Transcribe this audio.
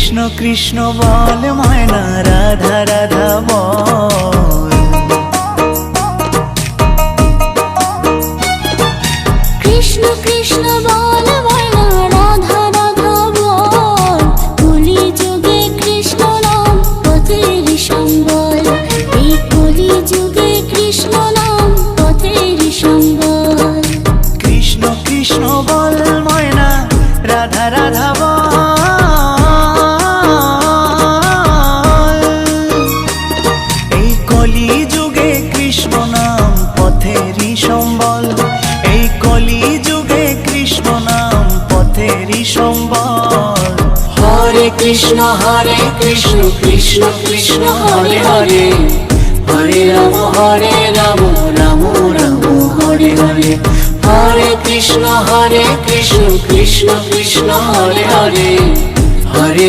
কৃষ্ণ কৃষ্ণ বল ময়না, রাধা রাধা বল। কৃষ্ণ কৃষ্ণ বল ময়না, রাধা রাধা বল। কলি যুগে কৃষ্ণ নাম পথের সম্বল, এই কলি যুগে কৃষ্ণ নাম পথের সম্বল। কৃষ্ণ কৃষ্ণ বল ময়না, রাধা রাধা বল। এই কলি যুগে কৃষ্ণ নাম পথেরই সম্বল, এই কলি যুগে কৃষ্ণ নাম পথেরই সম্বল। হরে কৃষ্ণ কৃষ্ণ কৃষ্ণ হরে হরে, হরে রাম রাম রাম হরে হরে। হরে কৃষ্ণ কৃষ্ণ কৃষ্ণ হরে হরে, হরে